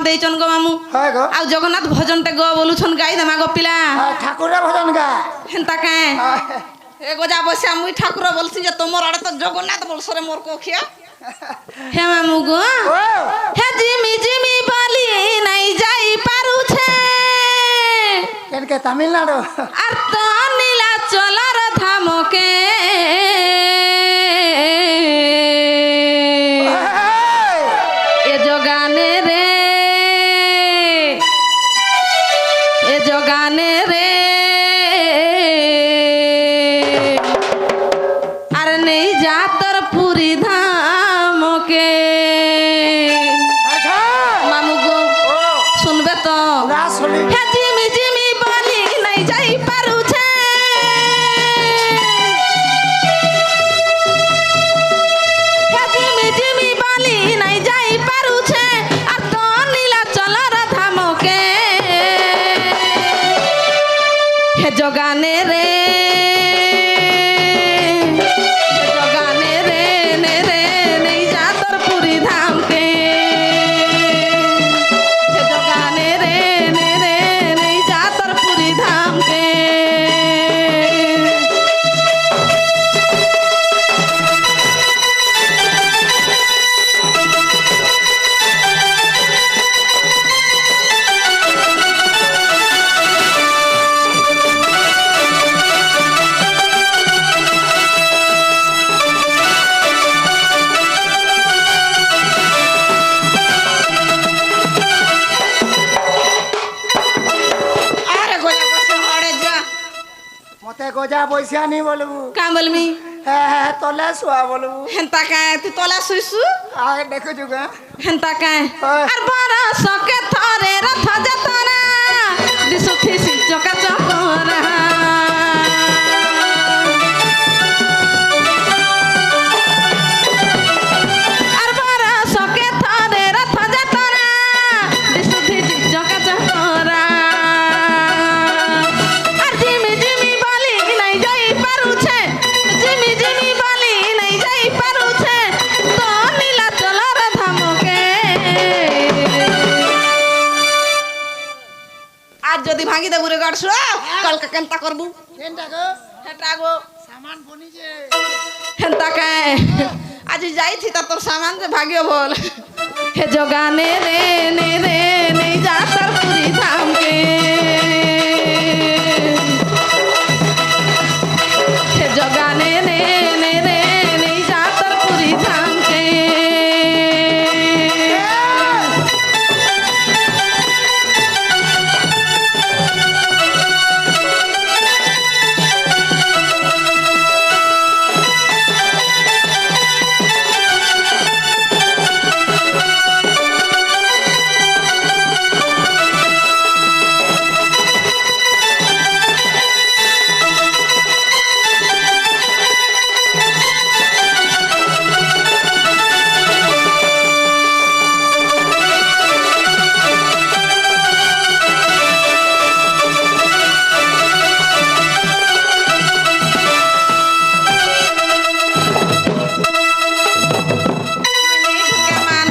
ଦେଇଛନ୍ ଗো ମାମୁ হয় গো ଆଉ ଜଗନ୍ନାଥ ଭଜନଟେ ଗ ବୋଲୁଛନ୍ ଗାଇ ଦେମା ଗো ପିଲା ঠাকুর ভজন গা ହେନ୍ତା କାଏଁ ଏ ଗଜା ବସିଆ ମୁଇଁ ଠାକୁର ବୋଲସି ଯେ ତମର ଆଡେ ତ ଜଗନ୍ନାଥ ବୋଲସରେ ମୋର କୋଖିଆ हे मामू गो हे जिमी जिमी बोली नहीं जाई पारुछे কেনকে তামিলনাড়ু আর তো নীলাচলর ধামকে এ জগানে রে এ জগানে রে আর নেই যা তোর পুরী ধামকে মামু গো শুনবে তো না শুনি হে জিমি জিমি বলি নাই যাই পারুছে হে জিমি জিমি বলি নাই যাই পারুছে আর তো নীলাচলর ধামকে হে জগানে রে হে জগানে রে নে রে নেই যা তোর পুরী ধামকে হে জগানে রে নে রে নেই যা তোর পুরী ধামকে আরে গোলা বসে হড়ে যা মতে গজা পয়সা নি বলবু কাম বলমি হ্যাঁ তলে শুয়া বলবু হেন্তা কায় তুই তলা শুইছু আগে দেখুছু গা হেন্তা কায় হয়। আর বরসকে থরে রথ যেতনা দিশুথি চকা চকরা আর বরসকে থরে রথ যেতনা দিশুথি চকা চকরা আর জিমি জিমি বলি নাই যাই পারুছে জিমি জিমি বলি নাই যাই পারুছে তো নীলাচলর ধামকে আজ যদি ভাঙি দেবু রে গড়ছ কালকে কেনতা করবু কেনটা গো হেটা গো সামান বনি যে হেন্তা কায় আজি যাইছি তা তোর সামান যে ভাগ্য বল হে জগানে রে নে রে নেই যা তোর পুরী ধামকে হে জগানে রে নে রে নেই যা তোর পুরী ধামকে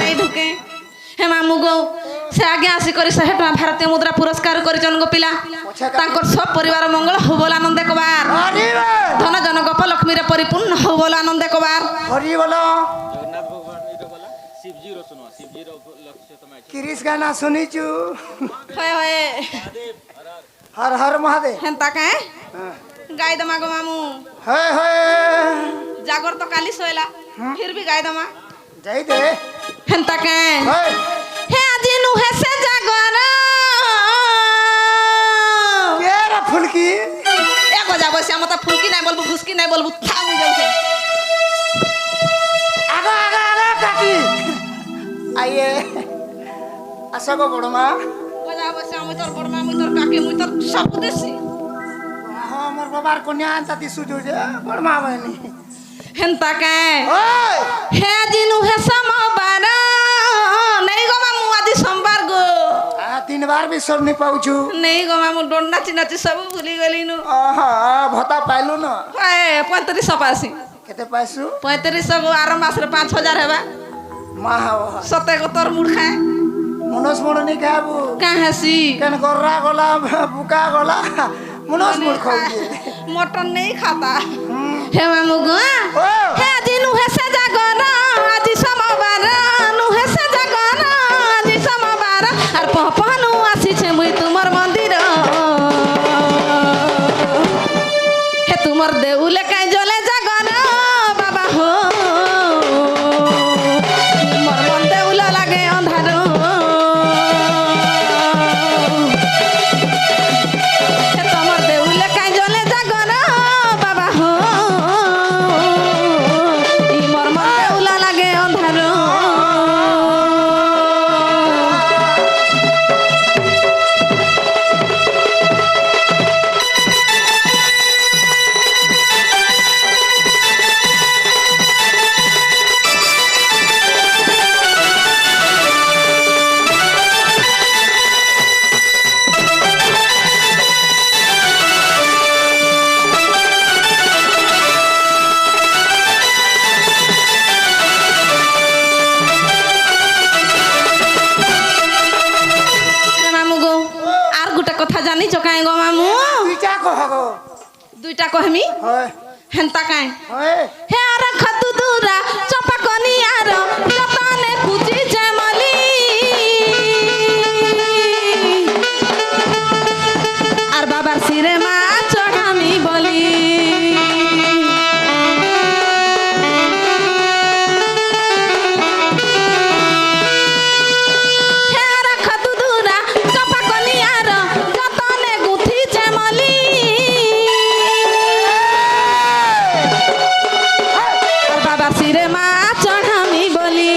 नहीं ढुके हे मामू गो से आगे आसी करी 100 टका भारतीय मुद्रा पुरस्कार करिचन गो पिला तांकर सब परिवार मंगल हो बोल आनंद कबार হরি বল धन जन गप लक्ष्मी रे परिपूर्ण हो बोल आनंद कबार হরি বল जगन्नाथ भगवान इधर बोला शिवजी रो सुनो शिवजी रो लक्ष्य तुम्हें কিরিস গানা শুনিছু होय होय হর হর মহাদেব हेंता काहे गाय दमा गो मामू হয় হয় जागर तो काली सोयला फिर भी गाय दमा যাই দে हेंता काहे হয় हे আজি नु हे से जागर কেরা ফুলকি एक हो जाबो श्याम त फुलकी नहीं बोलबू घुसकी नहीं बोलबू था मुई जाउछे আগা আগা আগা কাকি আইয়ে আসো গো বড় মা हो जाबो श्याम मुई तोर बड़मा मुई तोर काकी मुई तोर सब देसी হ্যাঁ মোর বাবার কন্যা আনতা দিছু যে বড় মা বনি हेंता काहे ওই हे আজি नु हे समबार नहीं गो मामू आदि सोमवार गो 3 बार भी सोर नहीं पाउछु नहीं गो मामू डोन नाची नाची सब भूली गली नु आहा भता पाइलु न ए 3500 पासी केते पाइसु 3500 गो 12 मास रे 5000 हेबा मा हो सते गो तोर मुड़ खाए মনস মরনি খাবু কাহাসি কেন গররা গলা বুকা গলা মনস মুড় খাওগে মটন নেই খাতা হে মামু গো ও হে আজি নুহে সে জাগর আজি সোমবার নুহে সে জাগর আজি সোমবার আর পহনু আসিছে মুই তোমার মন্দির হে তোমার দেউলে কাই জলে জাগর বাবা হো মোর মন দেউল লাগে অন্ধার হে তোমার দেউলে কাই জলে জাগর বাবা হো ই মোর মন দেউল লাগে অন্ধার মামু গো আর গোটে কথা জানিছ কাই গো মামু তুইটা কহ গো দুইটা কহমি হয় হেন্তা কাই হয় হে আর খতু দুরা চপা কনিয়ার যতনে খুঁজি জেমলি আর বাবার সিরে মা চড়ামি বলি হে আর খতু দুরা চপা কনিয়ার যতনে গুথি জেমলি আর বাবা সিরে মা চড়ামি বলি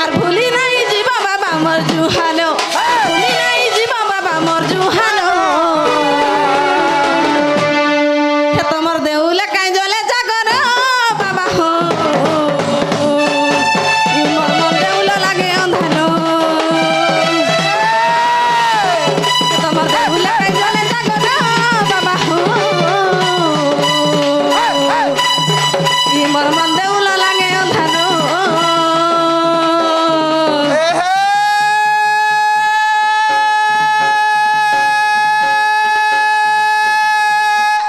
আর ভুলি নাই জীবা বাবা মোর জুহানো ভুলি নাই জীবা বাবা মোর জুহানো হে তোমার দেউলে কাই জলে জাগর বাবা হো ই মোর মন দেউল লাগে অন্ধানো হে তোমার দেউলে কাই জলে জাগর বাবা হো ই মোর মন দেউল লাগে অন্ধানো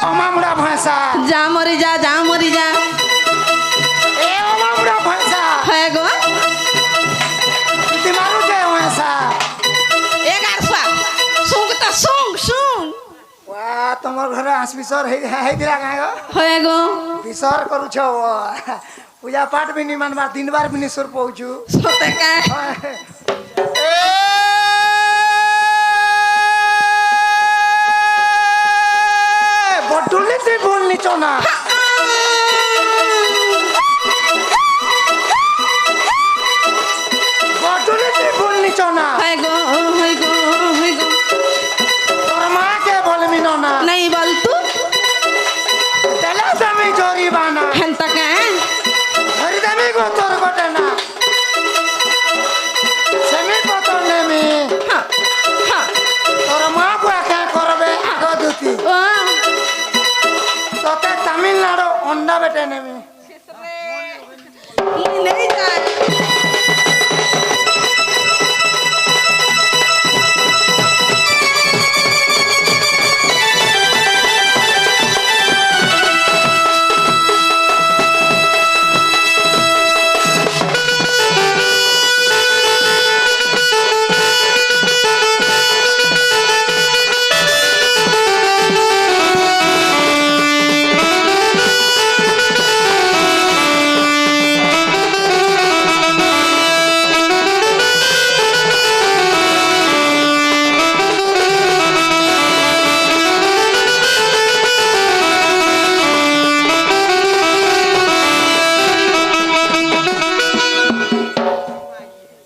অমামুড়া ভাষা যা মরি যা যা মরি যা এ অমামুড়া ভাষা হয়ে গো তুই মারু যে ভাষা এগার পা সুং তা সুং সুং ওয়া তোমার ঘরে হাঁস বিসর হেই দিলা কাঁ গো হয়ে গো বিসর করুছ পূজা পাঠ বি নি মানবার দিনবার বি নি সুর পৌঁছু সতে কায় বটুলি তুই ভুল নিচ না বটুলি তুই ভুল নিচ না হয়ে গো হয়ে গো হয়ে গো তোর মাকে বলবি না নাই বল তু তেলে তুমি জরিবানা হেন্তা কায় ধরি দেমি গো তোর গোটে না সেমি পতন নেমি হা হা তোর মা কু একা করবে আগ দুতি ও তোতে তামিলনাড়ু অন্ডা বেটে নেমি মুই নেই যায়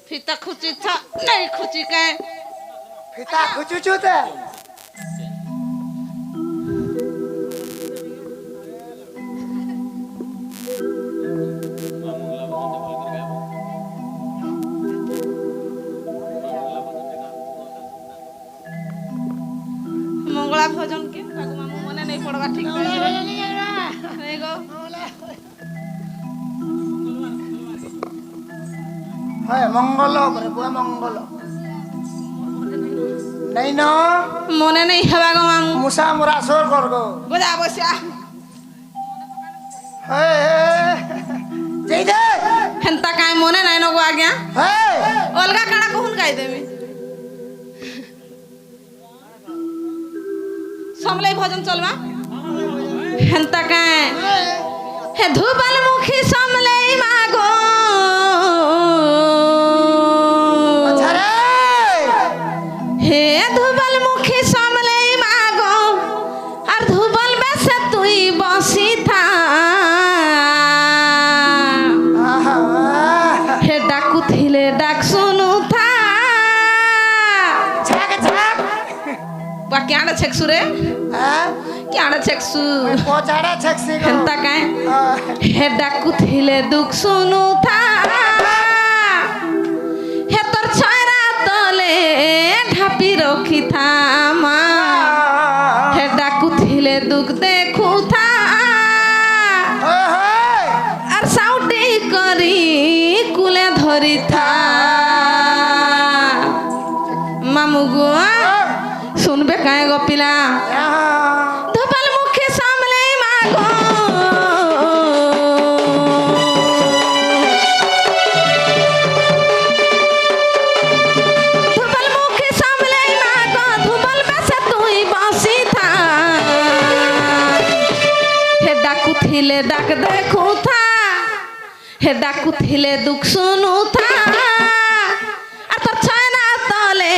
ফিতা খুচি থা নাই খুচি কায় ফিতা খুচুচুতে মঙ্গলা ভোজন কে কাকু মামু মনে নেই পড়বা ঠিক নেই গো হয় মঙ্গল করে বুয়া মঙ্গল নাই ন মনে নেই হেবা গো মামু মুসা মোরা সর করব গোজা বসিয়া যেই দে হেন্তা কাই মনে নাই নগো আজ্ঞা অলগা কাড়া কহুন গাই দেবি সমলাই ভজন চলবা হেন্তা কাই হে ধুবল মুখী সমলাই মাগো হে ধুবল মুখী সমলাই মাগো আর ধুবল বেসে তুই বসি থা হে ডাকু থিলে ডাক শুনু থা বাকি আড়া ছেকসু রে কি আড়া ছেকসু পচাড়া ছক্সি হেন্তা কাই হে ডাকু থিলে দুঃখ শুনু থা হে তোর ছয়রা তলে ঢাপি রখি থামা হে ডাকু থিলে দুঃখ দেখু থা আর সাউটি করি কুলে ধরি থা মামু গো শুনবে কায় গো পিলা ধুবল মুখে সামলে মাগো ধুবল মুখে সামলে মাগো ধুবল বেসে তুই বসি থা হে ডাকু থিলে ডাক দেখু থা হে ডাকু থিলে দুঃখ শুনু থা আর তোর ছয়না তলে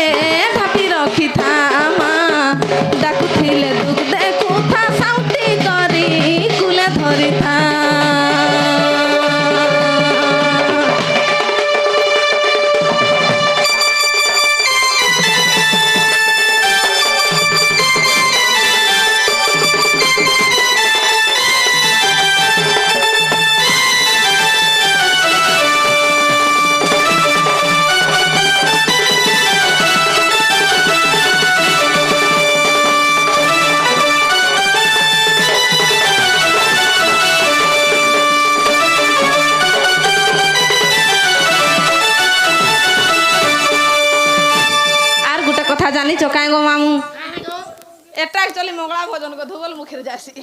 ঢাপি রখি থামা ডাকু থিলে দুঃখ দেখু থা সাউটি করি কুলে ধরি থা আর গোটা কথা জানিছ কাই গো মামু এটা একচুয়ালি মঙ্গলা ভজন গো ধুবল মুখের যাসি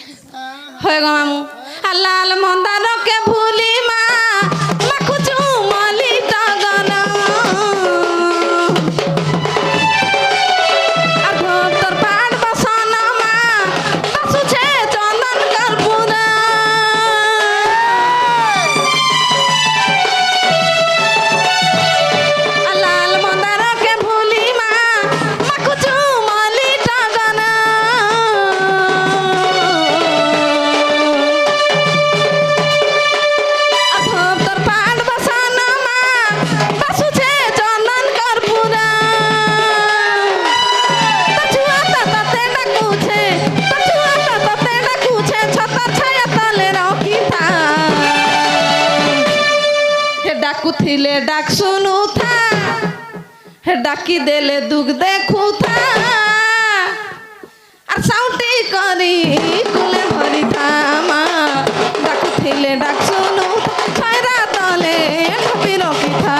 হয় গো মামু আল্লাল মন্দারকে ভুলি মা মাখুচু মলি টগন আর ভক্তর পাড় বসন মা বাসুছে চন্দন কর্পূর আল্লাল মন্দারকে ভুলি মা মাখুচু মলি টগন ভক্তর পাড় বসন মা বাসুছে চন্দন কর্পূর তছুয়াটা তাতে ডাকুছে তছুয়াটা তাতে ডাকুছে ছতার ছায়া তলে রকি থা হে ডাকু থিলে ডাক শুনু থা হে ডাকি দেলে দুঃখ দেখু থা আর সাউটি করি কুলে ধরি থামা ডাকু থিলে ডাক শুনু ছয়রা তলে ঢাপি রখি থা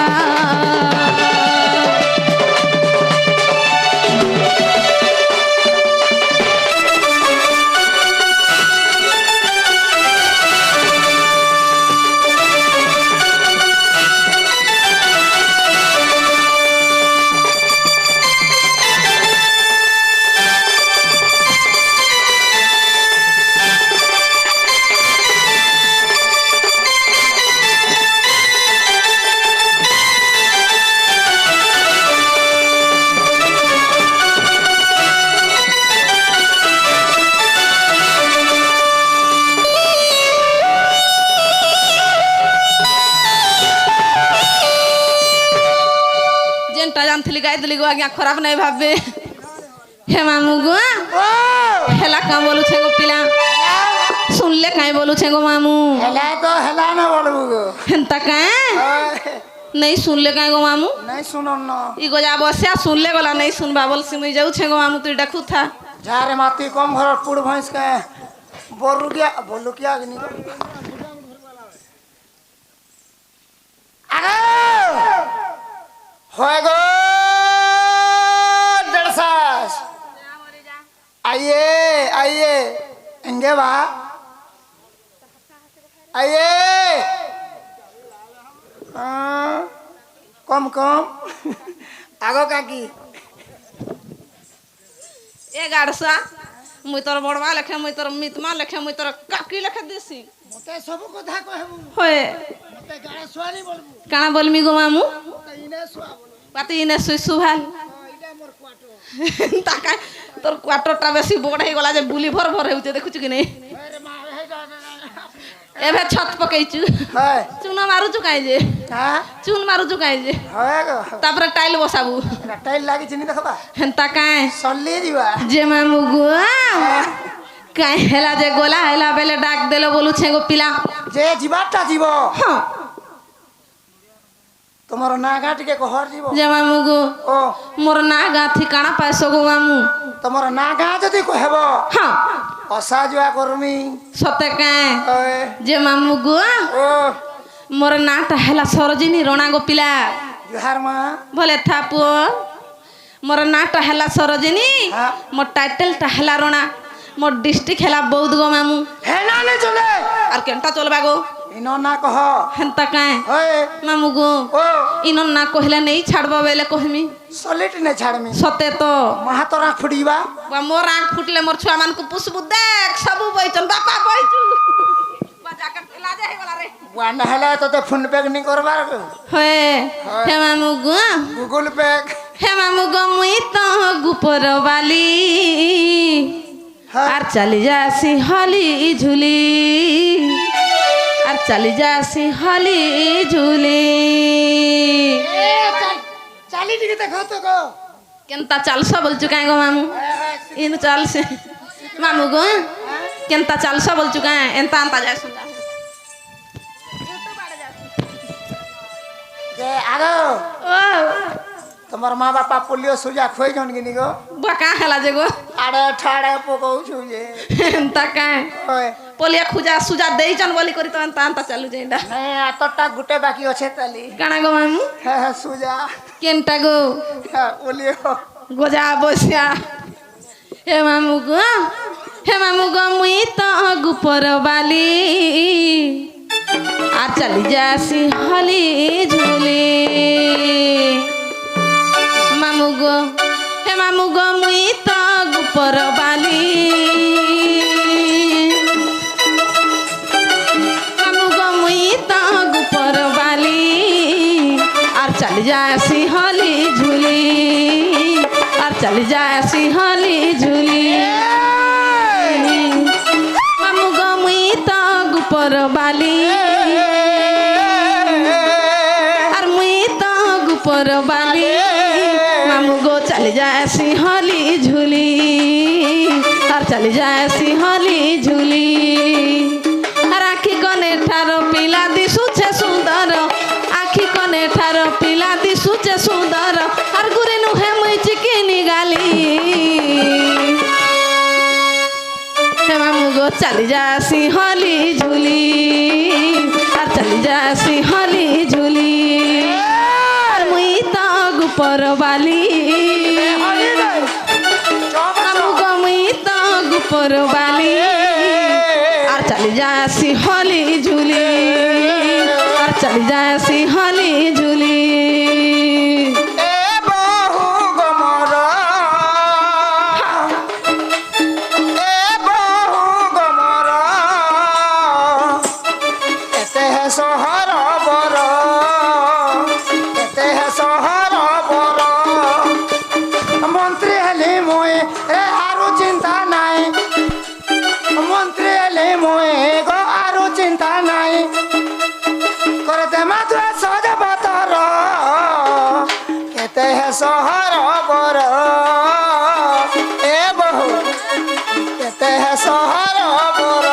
যেনটা জানছিলি গাই দিলি গো আজ্ঞা খারাপ নাই ভাববে হে মামু গো হেলা কাঁ বলুছে গো পিলা শুনলে কাই বলুছে গো মামু হেলা তো হেলা না বলবো গো হেন্তা কাঁ नहीं सुनले काई गो मामू नहीं सुनो न इ गो जा बसिया सुनले गला नहीं सुनबा बोल सिमुई जाऊ छे गो मामू तू डाकू था झारे माती कम घर पुड़ भैंस के बोलू क्या अग्नि आगे হয় গো দেড়শাস आइए आइए इंगे बा आइए कम कम आगो काकी ए गाड़सा मुई तोर बड़वा लेखे मुई तोर मितमा लेखे मुई तोर काकी लेखे देसी मते सब कथा कहबू होए मते गाड़ा सुआनी बोलबू काना बोलमी गो मामू मते इने सुआ बोलबू पाती इने सुई सुभाल इटा मोर क्वाटो ताका तोर क्वार्टरटा बेसी बड़ हे गला जे बुली भर भर हेउते देखुछु कि नहीं अरे माँ हे जा एबे छत पकेइछु है चूना मारुछु काई जे हां चून मारुछु काई जे है गो तापर टाइल बसाबू टाइल लागी चिनी देखबा हेंता काए सल्ली जीवा जे मामू गो काए हेला जे गोला हेला बेले डाक देलो बोलु छेगो पिला जे जीवाटा जीव हां तुम्हारो नागा टिके कहर जीव जे मामू गो ओ मोर ना गाथी काना पाइसो गो मामू तुम्हारो नागा जदी कहब हां असा जुआ करमी सते काए ओए जे मामू गो ओ मोर नाटा हेला सरोजिनी रोना गो पिला जुहार माँ भले थापो मोर नाटा हेला सरोजिनी हाँ। मोर टाइटलटा हेला रोना मोर डिस्ट्रिक्ट हेला बौद्ध गो मामू है ना नहीं चले और केनटा चलबा गो इनो ना कह हेंता काए ओए मामू गो ओ इनो ना कहले नहीं छाड़बा बेले कहमी सलिट ने छाड़मी सते तो महा तोरा फुडीबा बा मोर आंख फुटले मोर छुआ मान को पुसबु देख सबु बैचन बापा बैचू बजा के इलाज हे वाला रे वान हला तो ते फोन पे नहीं करबार होए हे मामू गो गूगल पे हे मामू गो मुई तो गुपर वाली আর চালি যাসি হলি ঝুলি আর চালি যাসি হলি ঝুলি चाली टिके देखो तो को কেনতা চালসা বলছু কাই গো মামু ইনু চালছে মামু গো কেনতা চালসা বলছু কাই এনতা আনতা যাস जे आगो ও तुम्हार माँ बापा पोलियो सुजा खोई जन गिनी गो বাকা হেলা যে গো आड़े ठाड़े पोको छुजे এনতা কাই ओए পলিয়া খুজা সুজা দেইছন বলি করি তো এনতা আনতা চালু যাইডা नहीं आतटा गुटे बाकी अच्छे ताली কানা গো মামু है सुजा কেনটা গো पोलियो গোজা বসিয়া হে মামু গো মুই তো গুপর বালি আর চালি যাসি হলি ঝুলি মামু গো মুই তো গুপর বালি মামু গো মুই তো গুপর বালি আর চালি যাসি হলি ঝুলি আর চালি যাসি হলি ঝুলি মামু গো মুই তো গুপর বালি আর মুই তো গুপর বালি মামু গো চালি যাসি হলি ঝুলি আর চালি যাসি হলি ঝুলি আর আখি কনে ঠার পিলা দিশুছে সুন্দর আখি কনে ঠার পিলা দিশুছে সুন্দর আর গুরে নুহে মুই চিকিনি গালি হে মামু গো চালি যাসি হলি ঝুলি আর চালি যাসি হলি ঝুলি আর মুই তো গুপর বালি মামু গো মুই তো গুপর বালি আর চালি যাসি হলি ঝুলি আর চালি যাসি হলি ঝুলি सहर बर ए बहु केते है सहर बर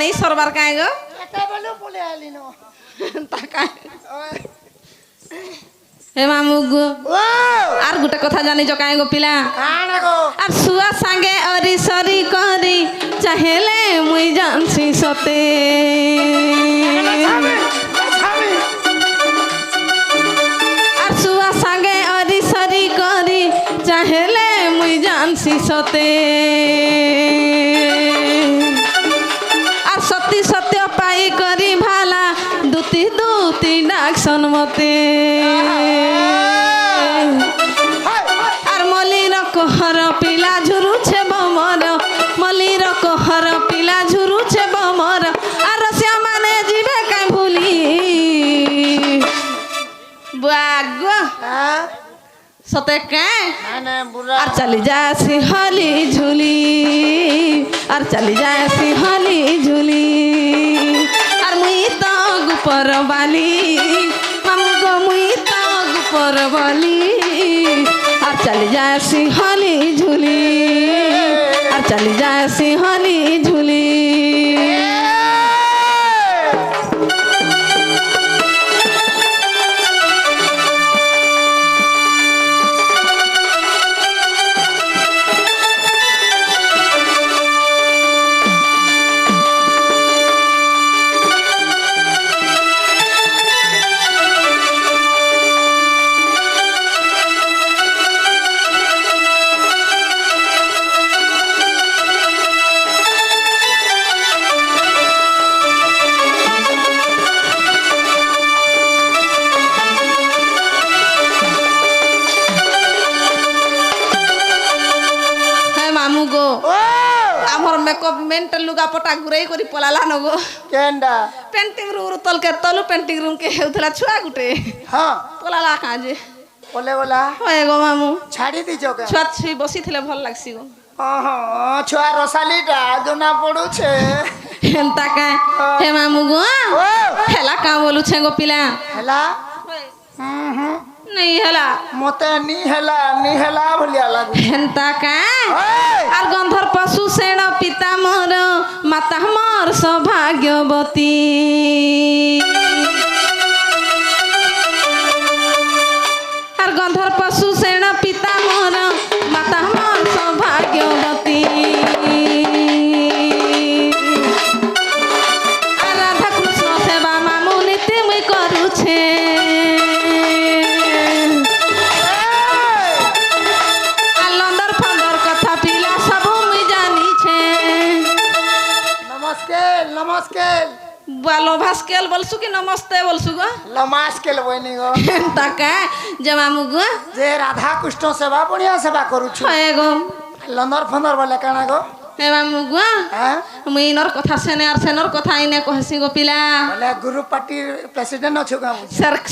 नहीं सरबार काहे गो এটা বলে বলে আইলি ন তা কাहे हे मामू गो ও আর গোটে কথা জানি জ কাহে গো পিলা কানা গো আর সুয়া সাঙ্গে অরি সরি করি চাহেলে মুই জানছি সতে ছাবি ছাবি আর সুয়া সাঙ্গে অরি সরি করি চাহেলে মুই জানছি সতে আর সত্যি সত্য পাই করি ভালা দুতি দুতি ডাকসন মতে আর মলির কহর পিলা ঝুরুছে বমর মলির কহর পিলা ঝুরুছে বমর আর রসিয়া মানে জিবে কাই ভুলি বাগ হ্যাঁ সতে কাই না না বুড়া আর চলি যাসি হলি ঝুলি আর চলি যাসি হলি ঝুলি আর মুই তো গুপর বালি মামু গো মুই তো গুপর বালি আর চলি যাসি হলি ঝুলি আর চলি যাসি হলি ঝুলি আমার মেকअप মেন্টাল লুগা পটা ঘুরাই করি পলালা নগো কেন্ডা পেন্টিং রুম তলকে তলু পেন্টিং রুম কে হেউথলা ছুয়া গুটে হ্যাঁ পলালা কাজে বলে বলা হয় গো মামু ছাড়ি দিছ কে ছুয়া ছুই বসিଥିଲେ ভাল লাগছি গো ছুয়া রসালিটা জনা পড়ুছে হেন্তা কা হে মামু গো ও হেলা কা বলুছে গো পিলা হেলা হুম নাই হেলা মতে নি হেলা ভলিয়া লাগু হেন্তা কা ওই আর গন্ধর পশু সেণ পিতা মোর মাতা মোর সৌভাগ্যবতী আর গন্ধর পশু সেণ পিতা মোর মাতা মোর সৌভাগ্যবতী আর রাধা কৃষ্ণ সেবা মামু নীতি মুই করুছে আর লন্দর ফন্দর কথা পিলা সব মুই জানিছে নমস্কার নমস্কার বালো ভাস্কেল বলছু কি নমস্তে বলছু গো নমস্কার বইনি গো তাকা যে মামু গো যে রাধা কৃষ্ণ সেবা বড়িয়া সেবা করুছু হয় গো লন্দর ফন্দর বলে কানা গো হে মামু গো হ্যাঁ মুই ইনর কথা সেনে আর সেনর কথা ইনে কহসি গো পিলা বলে গুরু পার্টির প্রেসিডেন্ট আছো গা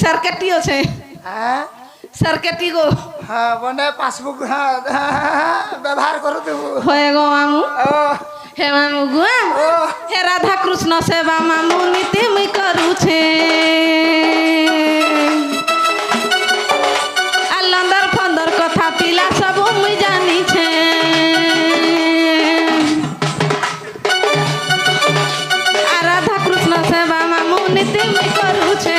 সার্কেটি আছে হ্যাঁ সার্কেটি গো হ্যাঁ বনে পাসবুক হ্যাঁ ব্যবহার করু দেবু হয় গো মামু ও হে মামু গো ও হে রাধা কৃষ্ণ সেবা মামু নীতি মুই করুছে আর লন্দর ফন্দর কথা পিলা সব মুই জানিছে আর রাধা কৃষ্ণ সেবা মামু নীতি মুই করুছে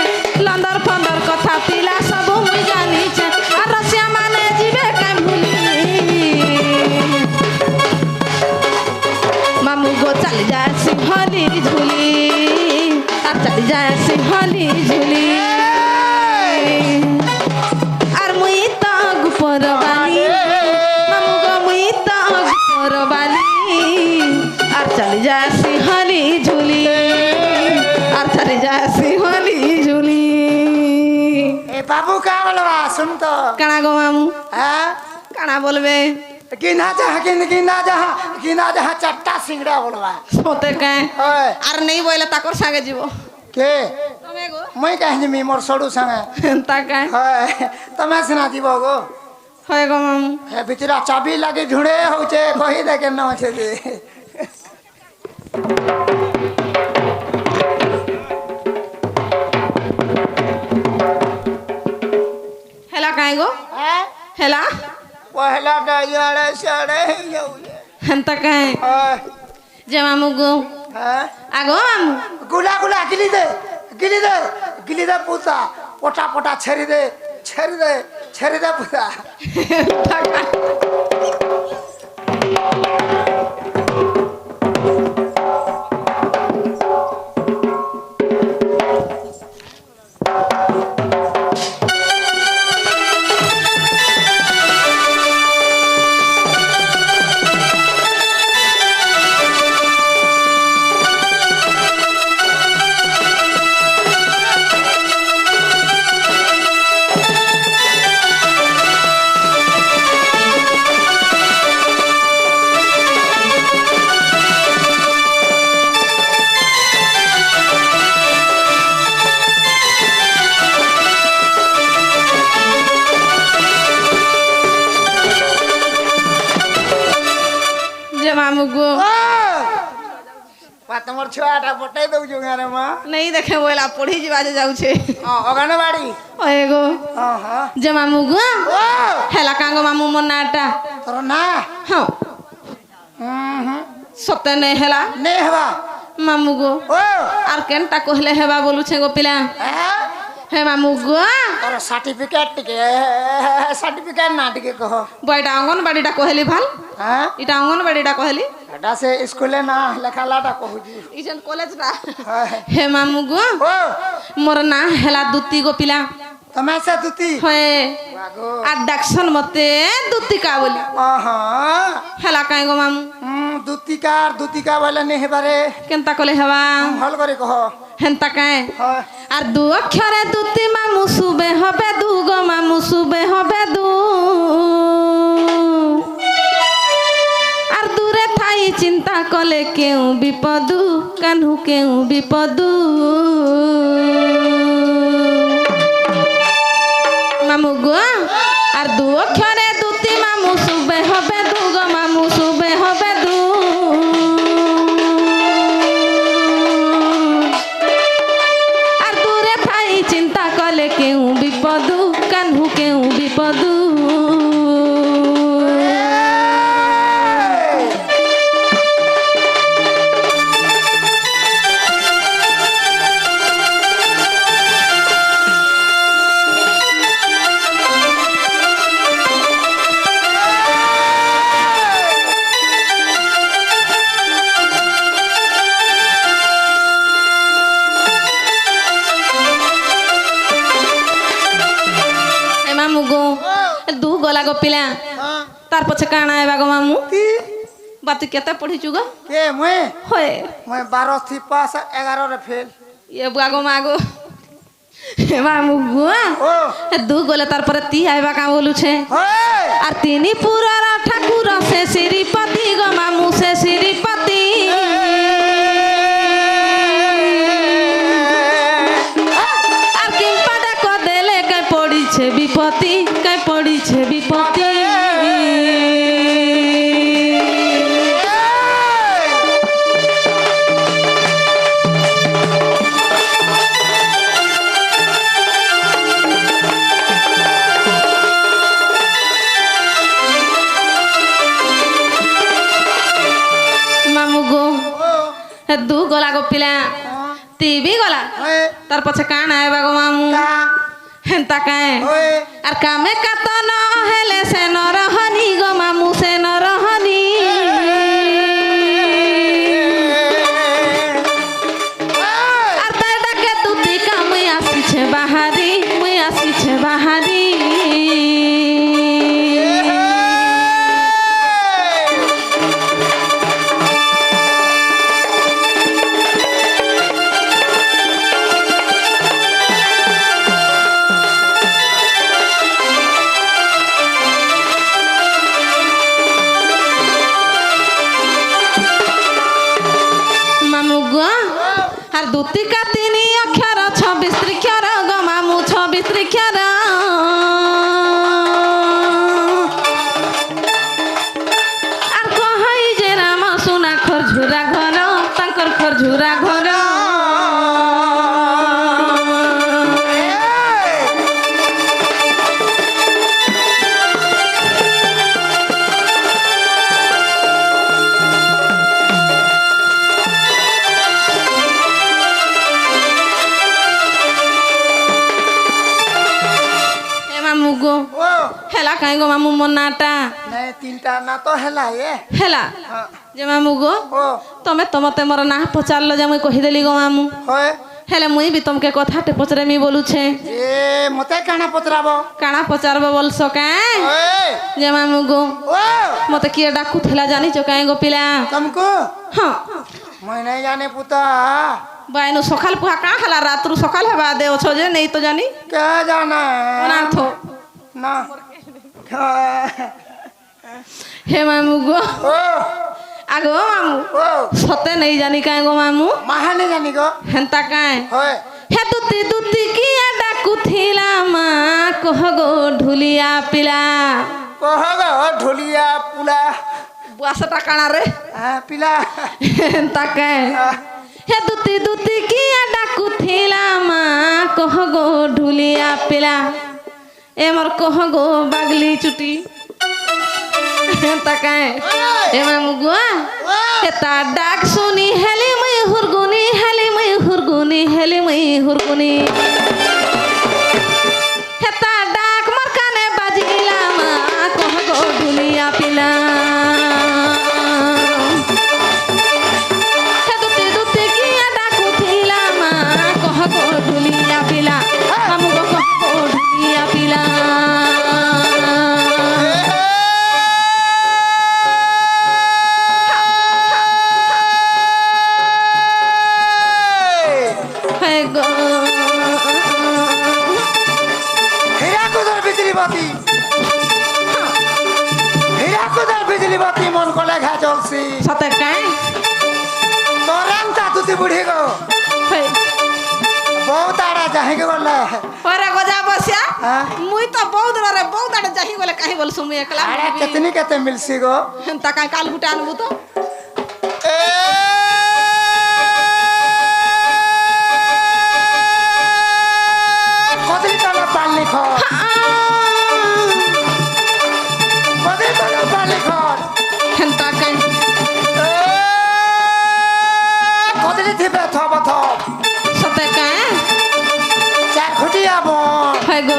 লন্দর ফন্দর কথা পিলা সব মুই জানিছে আর রসিয়া মানে জিবে কাই ভুলি মামু গো চলি যাসি হলি ঝুলি আর চলি যাসি হলি ঝুলি আর মুই তো গুপর বালি মামু গো মুই তো গুপর বালি আর চলি যাসি হলি ঝুলি আর চলি যাসি হলি ঝুলি এ বাবু কা বলবা শুন তো কানা গো মামু হ্যাঁ কানা বলবে কিনা যাহা চারটা সিংড়া বলবা সতে কায় ওই আর নেই বইলে তাকর সাগে যাব কে তুমি গো মই কাহিনী মোর সড়ু সঙ্গে তা কায় হয় তুমি সিনা দিব গো হয় গো মামু হে ভিতরা চাবি লাগি ঝুড়ে হচ্ছে কহি দে কেন আছে যে হেলা কায় গো হ্যাঁ হেলা পহলাটা ইয়াড়ে সাড়ে যাউলে হেন্তা কায় হয় যে মামু গো হ্যাঁ আগো মামু গুলা গুলা গিলি দে গিলি দে গিলি দে পুতা পটা পটা ছেড়ে দে ছেড়ে দে ছেড়ে দে পুতা যে মামু গো তোমার ছুয়াটা পটাই দৌছু গানে মা নেই দেখে বইলা পড়ি যা যাচ্ছে ওখানে বাড়ি ওয়ে গো হ্যাঁ যে মামু গো ও হেলা কাঙ্গ মামু মোর নাটা তোর না হ্যাঁ হুম সতে নেই হেলা নে হবা মামু গো ও আর কেনটা কহিলে হেবা বলুছে গো পিলা হ্যাঁ হে মামু গো তোর সার্টিফিকেট না টিকে কহ বইটা অঙ্গনবাড়িটা কহিলি ভাল হ্যাঁ এটা অঙ্গনবাড়িটা কহিলি এটা সে স্কুলে না লেখালাটা কহুছি ইজন কলেজটা হ্যাঁ হে মামু গো ও মোর না হেলা দুতি গো পিলা তুমি সে দুতি হয়ে বাগো আর ডাকছন মতে দুতিকা বলি আহা হেলা কাই গো মামু দুতিকা বলে নে হেবারে কেনতা কলে হেবা ভাল করে কহ হেনতা কাই হয় আর দু অক্ষরে দুতি মামু সুবে হবে দু গো মামু সুবে হবে দু আর দূরে থাই চিন্তা কলে কেউ বিপদু কানহু কেউ বিপদু মামু গো আর দু অক্ষরে দুতি মামু সুবে হবে দু গো মামু সুবে হবে দু আর দূরে থাই চিন্তা কলে কেউ বিপদু কানহু কেউ বিপদু মামু গো দু গলা গো পিলা তার পছে কাଣା এবা গো মামু বাতি কেতে পঢ়িছু গো কে মই হয় মই 12 থি পাস 11 রে ফেল ইয়ে বুয়া গো মাগো মামু গো ও দু গলে তারপরে তি আইবা কা বলুছে হয় আর তিনি পুরার ঠাকুর সে শ্রীপতি গো মামু সে শ্রীপতি আর কিম্পাটা কদেলে কাই পড়িছে বিপত্তি কাই পড়িছে বিপত্তি মামু গো দু গলা গো পিলা তি বি গলা হয় তার পছে কাଣା আইবা গো মামু কা হেনতা কায় হয় আর কামে কাত ন হেলে সে নরহনি গো মামু সে নরহনি আর তাই ডাকে তুতি কা মুই আসিছে বাহারি মুই আসিছে বাহারি মামু গো আর দুতিকা তিনি অক্ষর 26 ত্রিক্ষর গো মামু 26 ত্রিক্ষর আর কহই যে রাম সোনা খরঝুরা ঘর তাঙ্কর খরঝুরা ঘর କାଇଁ ଗো ମାମୁ ମୋ ନାଁଟା ନାଇଁ ତିନିଟା ନା ତ ହେଲା ଏ ହେଲା ହଁ ଯେ ମାମୁ ଗୋ ଓ ତମେ ତ ମତେ ମୋର ନାଁ ପଚାରିଲ ଯେ ମୁଇଁ କହିଦେଲି ଗো ମାମୁ ହଏ ହେଲେ ମୁଇଁ ବି ତମକେ କଥାଟେ ପଚରେମି ବୋଲୁଛେ ଏ ମତେ କାଣା ପଚରାବ କାଣା ପଚାରବ ବୋଲସ କାଇଁ ଓଏ ଯେ ମାମୁ ଗୋ ଓ ମତେ କିଏ ଡାକୁଥିଲା ଜାଣିଛ କାଇଁ ଗো ପିଲା ତମକୁ ହଁ ମୁଇଁ ନାଇଁ ଜାନେ ପୁତା ବାଇନୁ ସକାଳ ପୁହା କାଁ ହେଲା ରାତରୁ ସକାଳ ହେବା ଦେ ଅଛ ଯେ ନେଇ ତ ଜାନି କେ ଜାନା ଅନାଥ ନା हे मामू गो ओ आगो मामू ओ सते नहीं जानी काहे गो मामू माहाने जानी गो हेंता काहे होय हे दुती दुती किया डाकू थिला मा कह गो ढुलिया पिला कह गो ढोलिया पुला बुआसटा काना रे हां पिला हेंता काहे हे दुती दुती किया डाकू थिला मा कह गो ढुलिया पिला ए मोर कह गो बागली चुटी ताकाय ए मामू गुआ एता डाक सुनी हेली मई हुरगुनी हेली मई हुरगुनी हेली मई हुरगुनी एता डाक मोर काने बाजिला मा कह गो ढुलिया पिला हे दुती दुती किया डाकू थिला मा कह गो ढुलिया पिला मामू गो कह गो ढुलिया पिला बिजली बाती मन को लेखा चलसी सते काई तोरंता तुती बुढ़ी गो बहुत आड़ा जाहि के गले ओरे गजा बसिया हां मुई तो बहुत रे बहुत आड़ा जाहि गले काहे बोल सुमु एकला आड़ा कितनी केते मिलसी गो ता काई काल गुटा अनबु तो कदली तला पालनी खो कदली तला पालनी खो हेंता काई कदली थिबे थब थब सते काई चार खुटिया बो हाय गो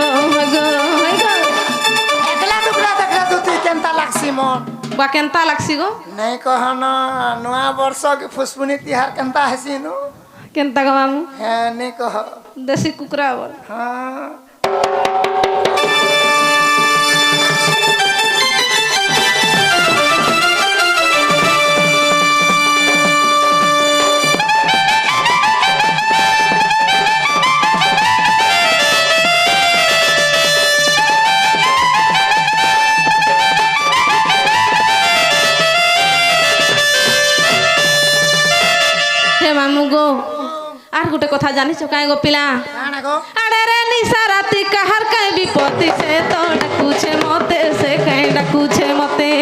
एकला टुकड़ा देखला दुती केनता लागसी मन बा केनता लागसी गो नहीं कहन नया वर्ष के फुसफुनी तिहार केनता हसी नु केनता गो मामू है नहीं कह देसी कुकरा बोल हाँ हे मामू गो आर गुटे कथा जानिछ काहे गो पिला काना गो अरे रे निशा राती कहर काहे विपत्ति से तो डकुछे मते से काहे डकुछे मते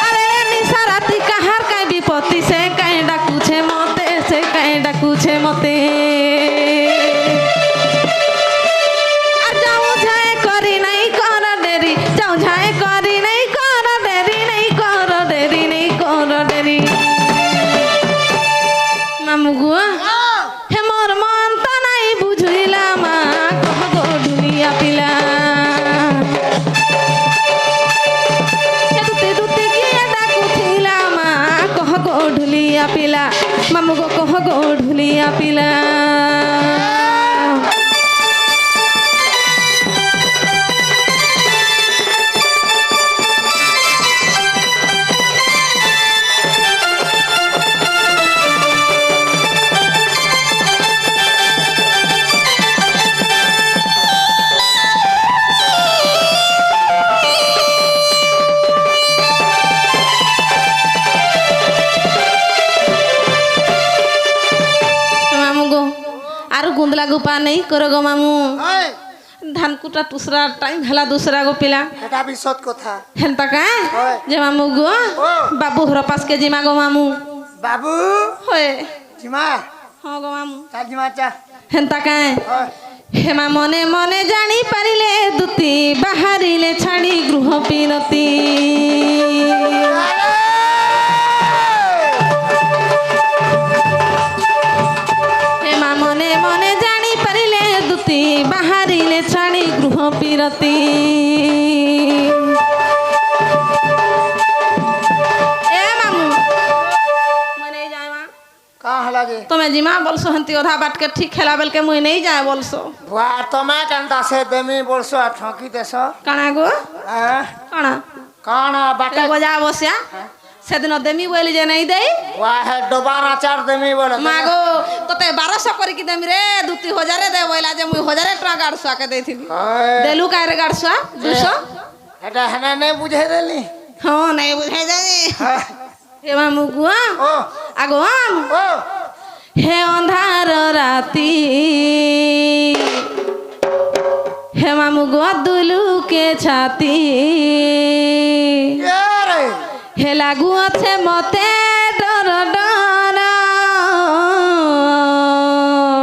अरे रे निशा राती कहर काहे विपत्ति से काहे डकुछे मते से काहे डकुछे मते आ जाऊं जाए करी नहीं कर देरी जाऊं जाए करी नहीं कर देरी नहीं कर देरी नहीं कर देरी मामू गुआ हे मोर मन त नहीं बुझिला मा कह गो ढुलिया पिला हे दुते दुते किया डाकू थिला मा कह गो ढुलिया पिला मामू गो कह गो ढुलिया पिला मामू गो आरु गुंदला गुपा नहीं करो गो मामू ओए धान कुटा दूसरा टाइम हला दूसरा गो पिला एटा भी सत कथा हेंता का ओए जे मामू गो ओ बाबू हर पास के जिमा गो मामू बाबू होए जिमा हाँ गो मामू ता जिमा चा हेंता का ओए हेमा मने मने जानी पारिले दुती बाहरिले छाड़ी गृह पिनती हेमा मने मने जानी पारिले দুতি বাহারিলে ছাড়ি গৃহ বিরতি এ মামু মই নেই যায় মা कहाँ लगे তুমি জিমা বলছো হন্তি অধা বাটকে ঠিক খেলা বেলকে মুই নেই যায় বলছো बुआ तमें केनता से देमी बोलसो ठोकी देसो কাଣା গো কাଣା काना बाटे গজা বসিয়া সেদিন দেমি বলি যে নেই দেই बुआ है दोबारा चार देमी बोले মাগো তোতে 1200 করি কি দেমি রে 2000 দে বইলা যে মুই 1000 টাকা গাড়ছুয়া কে দেইছিলি দেলু কারে গাড়ছুয়া 200 এটা হনে नहीं बुझे देली হ্যাঁ নাই বুঝাই যানি হে মামু গুয়া ओ আগো ओ হে অন্ধার রাতি হে মামু গুয়া দুলুকে ছাতি ये रे হে লাগু আছে মতে ডর ডর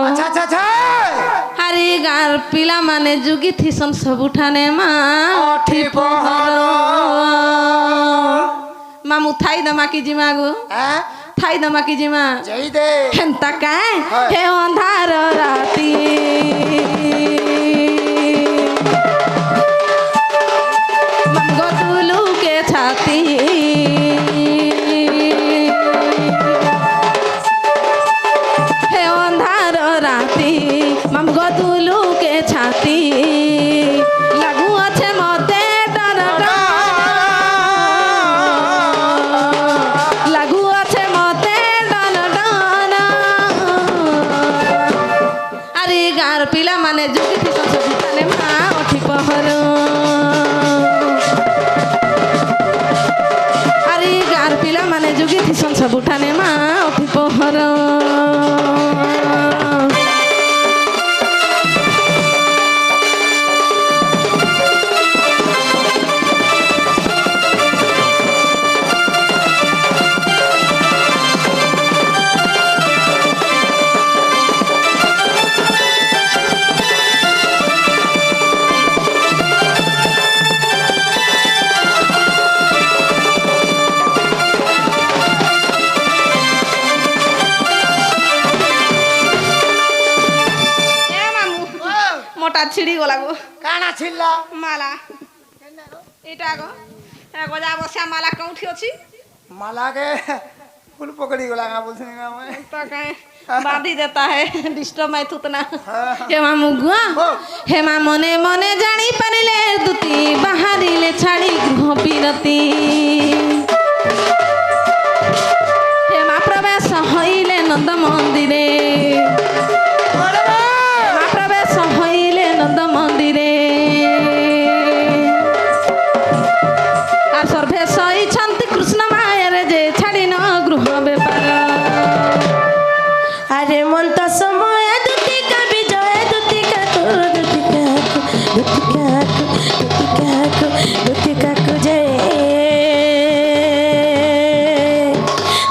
अच्छा अच्छा अच्छा হারি গার পিলা মানে যুগি থিসন সবুঠানে মা ओठी पहर মামু থাই দমা কি জিমা গো हैं থাই দমা কি জিমা जई दे হেন্তা কায় হয়। হে অন্ধার রাতি মামগো দুলুকে ছাতি হে অন্ধার রাতি মামগো দুলুকে ছাতি লাগু আছে মতে ডর ডর লাগু আছে মতে ডন ডন আরে গার পিলা মানে যুগি থি সবুঠানে মা ওঠি পহর আরে গার পিলা মানে যুগি থি সবুঠানে মা ওঠি পহর এ মামু মোটা ছিড়ি গলা গো काना छिल्ला মালা এটা গো এ গজা বসিয়া মালা কোউঠি ଅଛି माला के फूल पकड़ी गला का बोलते हैं मैं तो कहे बांधी देता है डिस्टर्ब मैं तुतना हे मामू गुआ हे मा मने मने जानी पारिले दुती बाहरिले छाड़ी गृह बिरती हे मा प्रवेश हईले नंद मंदिरे मा प्रवेश हईले नंद मंदिरे আর সর্বে সইছন্তি কৃষ্ণ মায়ের যে ছাড়ি ন গৃহ বেপার আরে মন্ত সময় দুতিকা বিজয় দুতিকাকু দুতিকাকু দুতিকাকু দুতিকাকু দুতিকাকু যে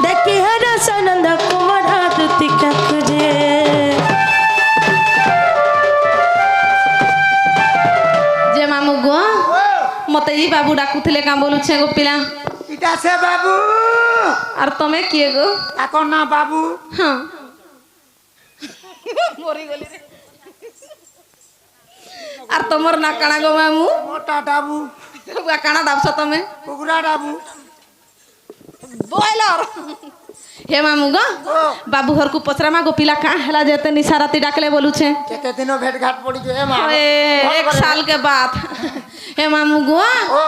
দেখি হর সনন্দ কুমার দুতিকাকু যে যে মামু গো মতে ই বাবু ডাকুଥିଲେ কাম বলুছে গো পিলা इटा से बाबू আর তুমি কিয়ে গো এখন না বাবু হ্যাঁ মরি গলি রে আর তোমার না কানা গো মামু মোটা ডাবু বুয়া কানা দাবছ তুমি কুকুরা ডাবু বয়লর হে মামু গো বাবু ঘরকু পচরা মা গো পিলা কা হেলা যেতে নিশারাতি ডাকলে বলুছে केते दिनो भेट घाट पड़ी जे ए मां ओए एक साल के बाद हे मामू गो ओ